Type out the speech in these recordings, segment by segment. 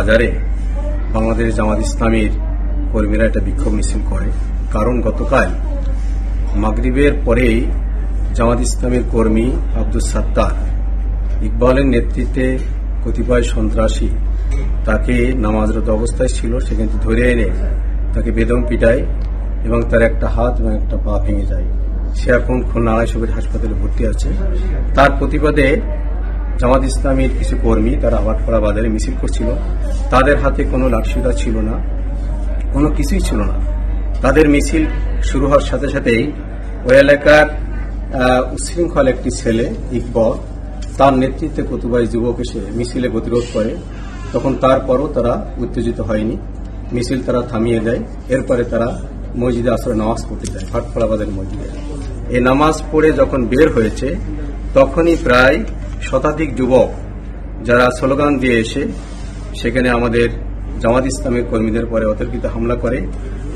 বাজারে বাংলাদেশ জামাত ইসলামীর কর্মীরা একটা বিক্ষোভ মিছিল করে। কারণ গতকাল মাগরিবের পরেই জামাত ইসলামীর কর্মী আব্দুস সাত্তার ইকবালের নেতৃত্বে কতিপয় সন্ত্রাসী তাকে নামাজরত অবস্থায় ছিল, সেখান থেকে ধরে এনে তাকে বেদম পিটায় এবং তার একটা হাত এবং একটা পা ভেঙে যায়। সে এখন খুলনা আড়াইশো হাসপাতালে ভর্তি আছে। তার প্রতিবাদে জামাত ইসলামীর কিছু কর্মী তারা আবাটপাড়া বাজারে মিছিল করছিল। তাদের হাতে কোনো লাঠিসোঁটা ছিল না, কোনো কিছুই ছিল না। তাদের মিছিল শুরু হওয়ার সাথে সাথেই ওই এলাকার উচ্ছৃঙ্খল একটি ছেলে ইকবাল, তার নেতৃত্বে কতিপয় যুবক এসে মিছিলে প্রতিরোধ করে। তখন তারপরও তারা উত্তেজিত হয়নি, মিছিল তারা থামিয়ে দেয়। এরপরে তারা মসজিদে আসরে নামাজ পড়তে যায়, ভাটপাড়া বাজারের মসজিদে। এই নামাজ পড়ে যখন বের হয়েছে তখনই প্রায় শতাধিক যুবক যারা স্লোগান দিয়ে এসে সেখানে আমাদের জামাত ইসলামের কর্মীদের পরে অতর্কিত হামলা করে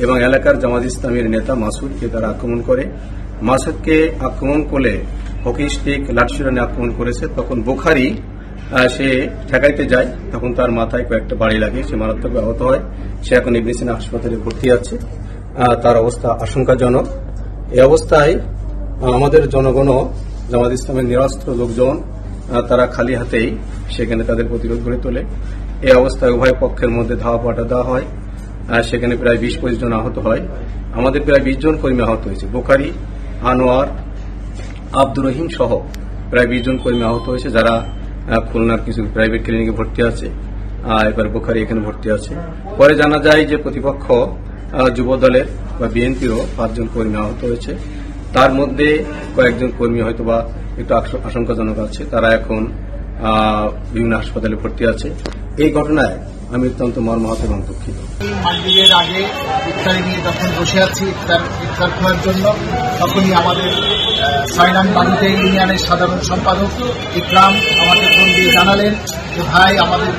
এবং এলাকার জামাত ইসলামের নেতা মাসুদকে তারা আক্রমণ করে। মাসুদকে আক্রমণ করলে হকি স্টিক লাঠিসোঁটা আক্রমণ করেছে। তখন বুখারি সে ঠেকাইতে যায়, তখন তার মাথায় কয়েকটা বাড়ি লাগে, সে মারাত্মক আহত হয়। সে এখন ইবনে সিনা হাসপাতালে ভর্তি আছে, তার অবস্থা আশঙ্কাজনক। এই অবস্থায় আমাদের জনগণও জামাত ইসলামের নিরস্ত্র লোকজন তারা খালি হাতেই সেখানে তাদের প্রতিরোধ গড়ে তোলে। এই অবস্থায় উভয় পক্ষের মধ্যে ধাওয়া পাল্টা দেওয়া হয়। সেখানে প্রায় 20-25 জন আহত হয়। আমাদের প্রায় 20 জন কর্মী আহত হয়েছে। বুখারী, আনোয়ার, আব্দুর রহিম সহ প্রায় 20 জন কর্মী আহত হয়েছে, যারা খুলনার কিছু প্রাইভেট ক্লিনিকে ভর্তি আছে। এবার বুখারী এখানে ভর্তি আছে। পরে জানা যায় যে প্রতিপক্ষ যুব দলের বা বিএনপিরও 5 জন কর্মী আহত হয়েছে। তার মধ্যে কয়েকজন কর্মী হয়তো বা একটু আশঙ্কাজনক আছে, তারা এখন বিভিন্ন হাসপাতালে ভর্তি আছে। এই ঘটনায় আমি অত্যন্ত মর্মাহত এবং দুঃখিত। মাগরিবের আগে ইফতারি নিয়ে যখন বসে আছি ইফতার খাওয়ার জন্য, তখনই আমাদের 6 নং বাড়িতে ইউনিয়নের সাধারণ সম্পাদক ইকরাম আমাকে ফোন দিয়ে জানালেন যে ভাই, আমাদের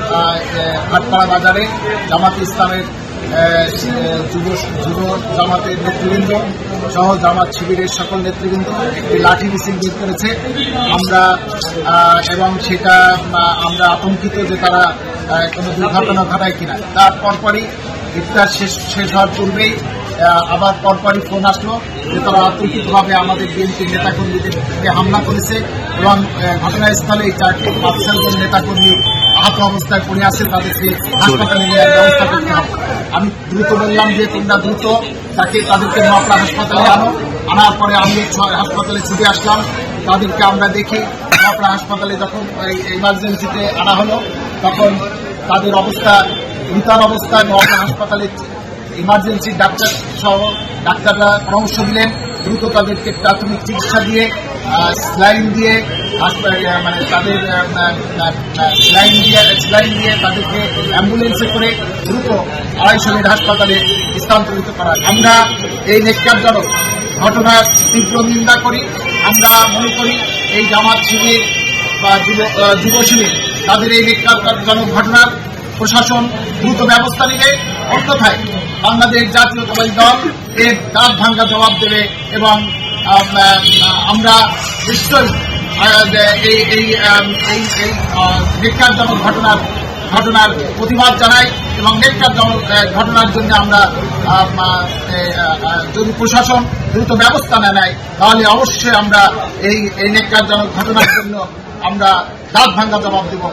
ভাটপাড়া বাজারে জামাত ইসলামের যুব জামাতের নেতৃবৃন্দ সহ জামাত শিবিরের সকল নেতৃবৃন্দ একটি লাঠি মিছিল বের করেছে। এবং সেটা আমরা আতঙ্কিত যে তারা কোনো দুর্ঘটনা ঘটায় কিনা। তার পরপরই ইফতার শেষ হওয়ার পূর্বেই আবার পরপরই ফোন আসলো যে তারা আতঙ্কিতভাবে আমাদের বিএনপি নেতাকর্মীদেরকে হামলা করেছে এবং ঘটনাস্থলে 4-5 জন নেতাকর্মী আহত অবস্থায় পড়ে আছে, তাদেরকে হাসপাতালে নেওয়ার ব্যবস্থা করতে হবে। আমি দ্রুত বললাম যে তোমরা দ্রুত তাদেরকে নোয়াপাড়া হাসপাতালে আনার পরে আমি হাসপাতালে ছুটে আসলাম। তাদেরকে আমরা দেখি নোয়াপাড়া হাসপাতালে যখন ইমার্জেন্সিতে আনা হলো, তখন তাদের অবস্থা গুরুতর অবস্থায় নোয়াপাড়া হাসপাতালে ইমার্জেন্সি ডাক্তার সহ ডাক্তাররা পরামর্শ দিলেন দ্রুত তাদেরকে প্রাথমিক চিকিৎসা দিয়ে স্লাইন দিয়ে তাদের স্লাইন দিয়ে তাদেরকে অ্যাম্বুলেন্সে করে দ্রুত 250 বেড হাসপাতালে স্থানান্তরিত করা। আমরা এই নেককারজনক ঘটনার তীব্র নিন্দা করি। আমরা মনে করি এই জামাত শিবির বা যুব শিবির তাদের এই নেককারজনক ঘটনার প্রশাসন দ্রুত ব্যবস্থা নেবে, অন্যথায় বাংলাদেশ জাতীয়তাবাদী দল এর দাঁত ভাঙ্গা জবাব দেবে এবং আমরা নিশ্চয়ই এই নেককারজনক ঘটনার প্রতিবাদ জানাই এবং নেককারজনক ঘটনার জন্য আমরা যদি প্রশাসন দ্রুত ব্যবস্থা না নেয় তাহলে অবশ্যই আমরা এই নেককারজনক ঘটনার জন্য আমরা দাঁত ভাঙ্গা জবাব দেব।